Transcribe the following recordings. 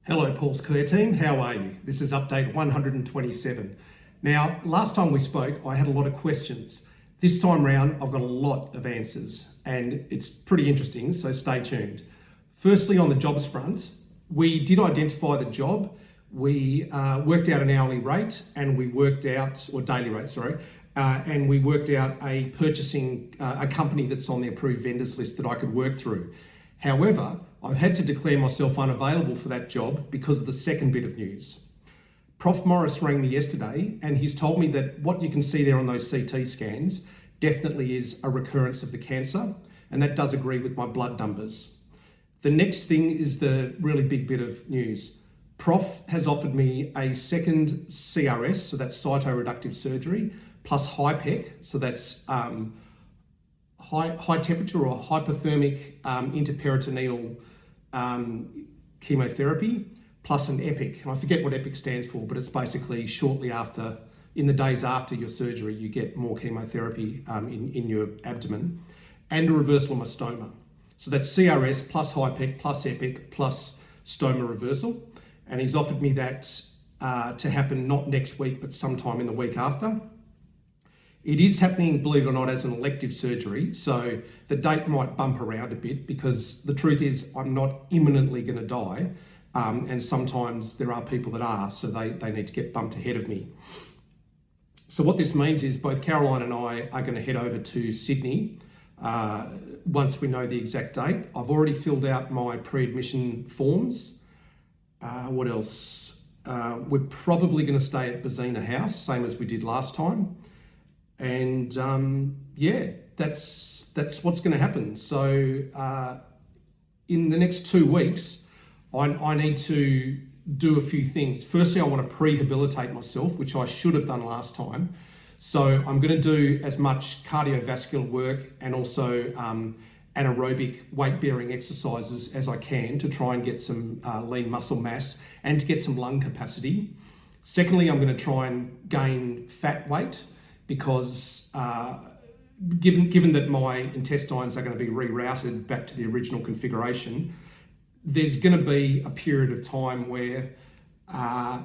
Hello Paul's Clear team, how are you? This is update 127. Now, last time we spoke, I had a lot of questions. This time round, I've got a lot of answers and it's pretty interesting, so stay tuned. Firstly, on the jobs front, we did identify the job. We worked out an hourly rate and we worked out, or daily rate, sorry, and we worked out a company that's on the approved vendors list that I could work through. However, I've had to declare myself unavailable for that job because of the second bit of news. Prof Morris rang me yesterday and he's told me that what you can see there on those CT scans definitely is a recurrence of the cancer, and that does agree with my blood numbers. The next thing is the really big bit of news. Prof has offered me a second CRS, so that's cytoreductive surgery, plus HIPEC, so that's high temperature or hypothermic interperitoneal chemotherapy, plus an EPIC. And I forget what EPIC stands for, but it's basically shortly after, in the days after your surgery, you get more chemotherapy in your abdomen, and a reversal of stoma. So that's CRS plus HIPEC plus EPIC plus stoma reversal. And he's offered me that to happen not next week, but sometime in the week after. It is happening, believe it or not, as an elective surgery, so the date might bump around a bit because the truth is I'm not imminently going to die, and sometimes there are people that are, so they need to get bumped ahead of me. So what this means is both Caroline and I are going to head over to Sydney once we know the exact date. I've already filled out my pre-admission forms. What else? We're probably going to stay at Bazina House, same as we did last time. And yeah, that's what's going to happen. So in the next 2 weeks, I need to do a few things. Firstly, I want to prehabilitate myself, which I should have done last time. So I'm going to do as much cardiovascular work and also anaerobic weight-bearing exercises as I can to try and get some lean muscle mass and to get some lung capacity. Secondly, I'm going to try and gain fat weight, because given that my intestines are going to be rerouted back to the original configuration, there's going to be a period of time where my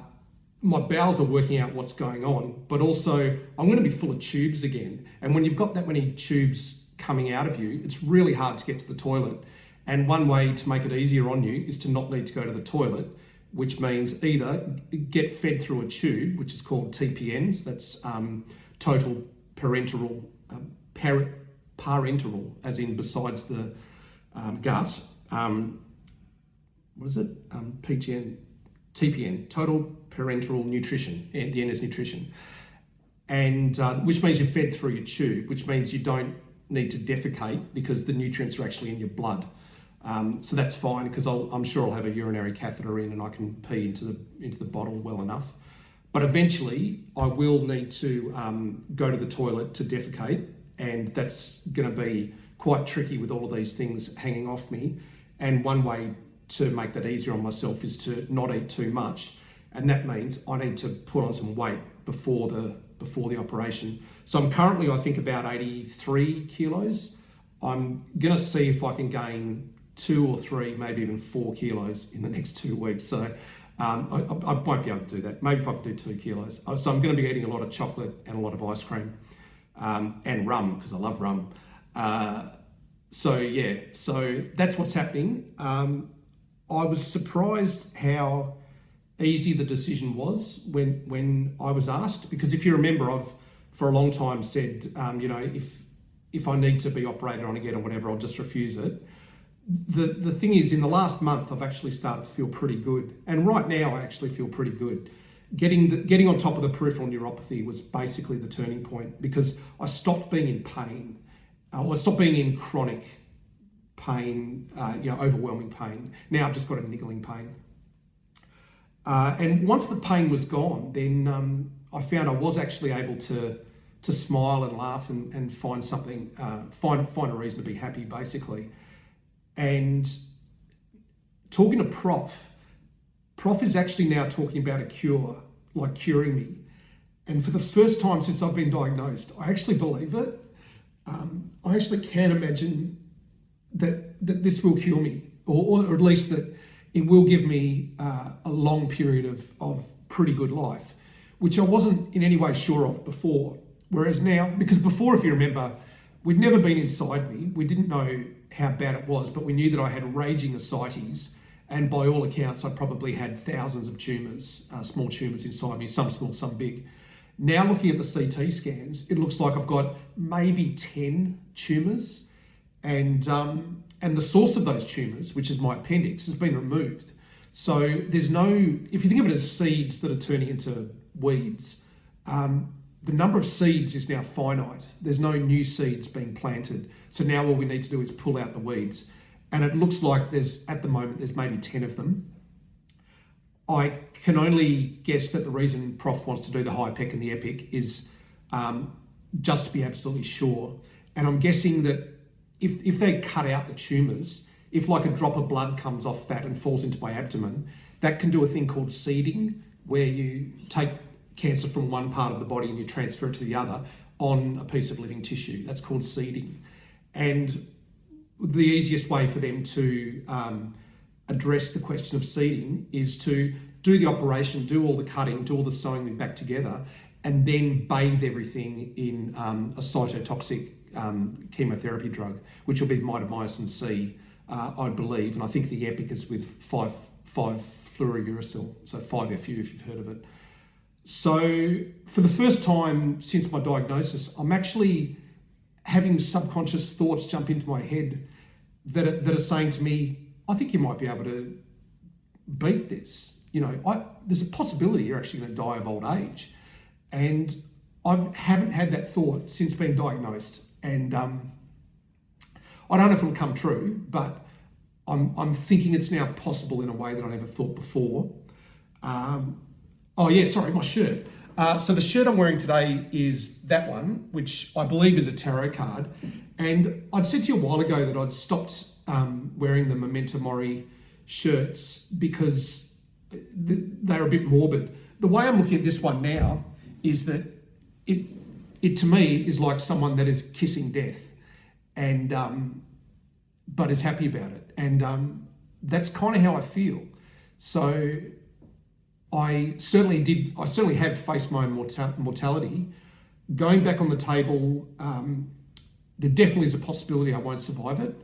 bowels are working out what's going on, but also I'm going to be full of tubes again. And when you've got that many tubes coming out of you, it's really hard to get to the toilet. And one way to make it easier on you is to not need to go to the toilet, which means either get fed through a tube, which is called TPNs, that's total parenteral, parenteral, as in besides the gut. What is it? TPN, total parenteral nutrition, and the N is nutrition. And which means you're fed through your tube, which means you don't need to defecate because the nutrients are actually in your blood. So that's fine, because I'm sure I'll have a urinary catheter in and I can pee into the bottle well enough. But eventually I will need to go to the toilet to defecate, and that's going to be quite tricky with all of these things hanging off me. And one way to make that easier on myself is to not eat too much, and that means I need to put on some weight before the operation. So I'm currently, I think, about 83 kilos. I'm going to see if I can gain 2 or 3, maybe even 4 kilos in the next 2 weeks. So I won't be able to do that. Maybe if I can do 2 kilos. So I'm going to be eating a lot of chocolate and a lot of ice cream and rum, because I love rum. So yeah, so that's what's happening. I was surprised how easy the decision was when I was asked, because if you remember, I've for a long time said, you know, if I need to be operated on again or whatever, I'll just refuse it. The thing is, in the last month, I've actually started to feel pretty good. And right now, I actually feel pretty good. Getting on top of the peripheral neuropathy was basically the turning point, because I stopped being in pain. I stopped being in chronic pain, overwhelming pain. Now I've just got a niggling pain. And once the pain was gone, then I found I was actually able to smile and laugh and find something, find a reason to be happy, basically. And talking to Prof is actually now talking about a cure, like curing me. And for the first time since I've been diagnosed, I actually believe it. I actually can imagine that this will cure me, or at least that it will give me a long period of pretty good life, which I wasn't in any way sure of before. Whereas now, because before, if you remember, we'd never been inside me. We didn't know how bad it was, but we knew that I had raging ascites, and by all accounts, I probably had thousands of tumours, small tumours inside me, some small, some big. Now looking at the CT scans, it looks like I've got maybe 10 tumours, and the source of those tumours, which is my appendix, has been removed. So there's no, if you think of it as seeds that are turning into weeds, the number of seeds is now finite. There's no new seeds being planted. So now all we need to do is pull out the weeds. And it looks like at the moment, there's maybe 10 of them. I can only guess that the reason Prof wants to do the HIPEC and the EPIC is just to be absolutely sure. And I'm guessing that if they cut out the tumours, if like a drop of blood comes off that and falls into my abdomen, that can do a thing called seeding, where you take cancer from one part of the body and you transfer it to the other on a piece of living tissue. That's called seeding. And the easiest way for them to address the question of seeding is to do the operation, do all the cutting, do all the sewing back together, and then bathe everything in a cytotoxic chemotherapy drug, which will be mitomycin C, I believe. And I think the EPIC is with 5-fluorouracil, so 5-FU if you've heard of it. So for the first time since my diagnosis, I'm actually having subconscious thoughts jump into my head that are saying to me, I think you might be able to beat this. You know, there's a possibility you're actually going to die of old age. And I haven't had that thought since being diagnosed. And I don't know if it'll come true, but I'm thinking it's now possible in a way that I never thought before. Oh yeah, sorry, my shirt. So the shirt I'm wearing today is that one, which I believe is a tarot card. And I'd said to you a while ago that I'd stopped wearing the Memento Mori shirts because they're a bit morbid. The way I'm looking at this one now is that it to me is like someone that is kissing death, and but is happy about it. And that's kind of how I feel. So I certainly have faced my own mortality. Going back on the table, there definitely is a possibility I won't survive it.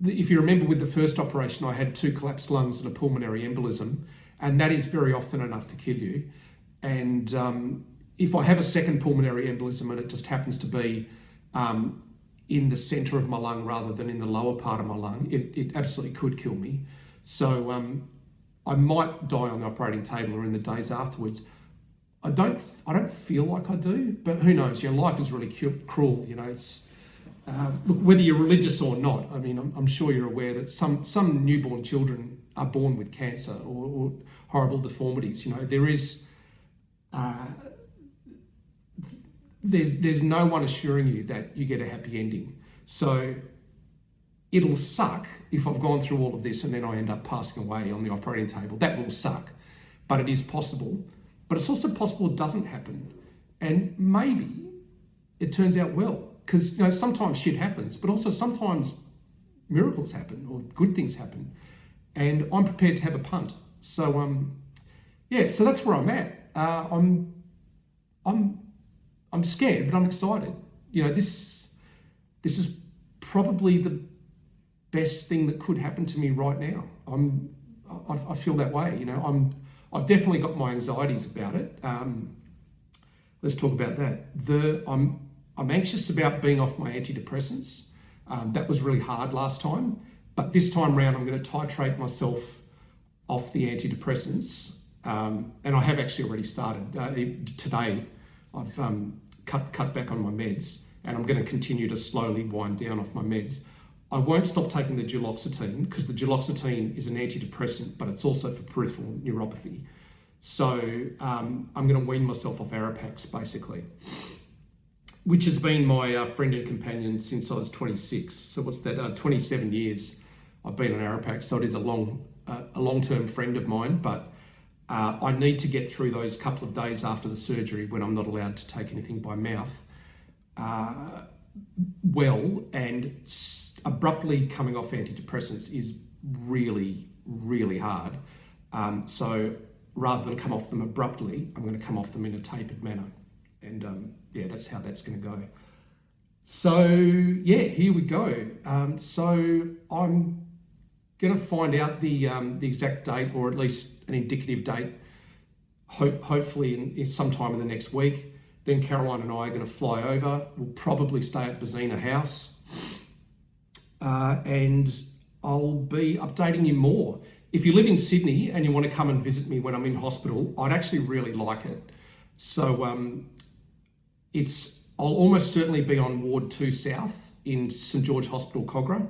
If you remember with the first operation, I had 2 collapsed lungs and a pulmonary embolism, and that is very often enough to kill you. And if I have a second pulmonary embolism and it just happens to be in the centre of my lung rather than in the lower part of my lung, it absolutely could kill me. So I might die on the operating table or in the days afterwards. I don't feel like I do, but who knows? You know, life is really cruel. You know, it's look, whether you're religious or not. I mean, I'm sure you're aware that some newborn children are born with cancer or horrible deformities. You know, there is there's no one assuring you that you get a happy ending. So it'll suck if I've gone through all of this and then I end up passing away on the operating table. That will suck, but it is possible. But it's also possible it doesn't happen. And maybe it turns out well, because, you know, sometimes shit happens, but also sometimes miracles happen or good things happen. And I'm prepared to have a punt. So, yeah, so that's where I'm at. I'm scared, but I'm excited. You know, this is probably the best thing that could happen to me right now. I feel that way. You know, I've definitely got my anxieties about it. Let's talk about that. I'm anxious about being off my antidepressants. That was really hard last time, but this time round I'm going to titrate myself off the antidepressants, and I have actually already started. Today I've cut back on my meds, and I'm going to continue to slowly wind down off my meds. I won't stop taking the duloxetine because the duloxetine is an antidepressant, but it's also for peripheral neuropathy. So I'm going to wean myself off Arapax, basically, which has been my friend and companion since I was 26. So what's that? 27 years I've been on Arapax. So it is a long-term friend of mine, but I need to get through those couple of days after the surgery when I'm not allowed to take anything by mouth well, and abruptly coming off antidepressants is really, really hard. So rather than come off them abruptly, I'm going to come off them in a tapered manner. And yeah, that's how that's going to go. So yeah, here we go. So I'm going to find out the exact date, or at least an indicative date, hopefully in sometime in the next week. Then Caroline and I are going to fly over. We'll probably stay at Bazina House. And I'll be updating you more. If you live in Sydney and you want to come and visit me when I'm in hospital, I'd actually really like it. So I'll almost certainly be on Ward 2 South in St George Hospital, Cogra.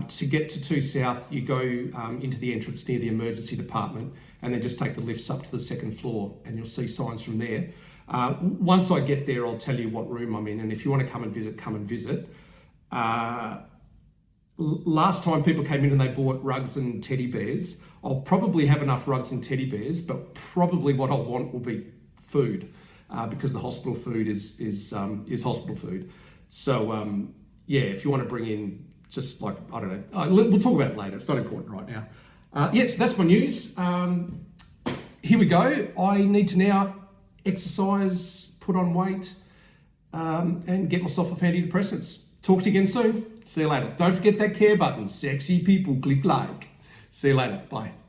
To get to 2 South, you go into the entrance near the emergency department and then just take the lifts up to the second floor and you'll see signs from there. Once I get there, I'll tell you what room I'm in, and if you want to come and visit, come and visit. Last time people came in and they bought rugs and teddy bears. I'll probably have enough rugs and teddy bears, but probably what I'll want will be food, because the hospital food is hospital food. So yeah, if you want to bring in just like, I don't know, we'll talk about it later. It's not important right now. Yeah, so that's my news. Here we go. I need to now exercise, put on weight, and get myself off antidepressants. Talk to you again soon. See you later. Don't forget that care button. Sexy people click like. See you later. Bye.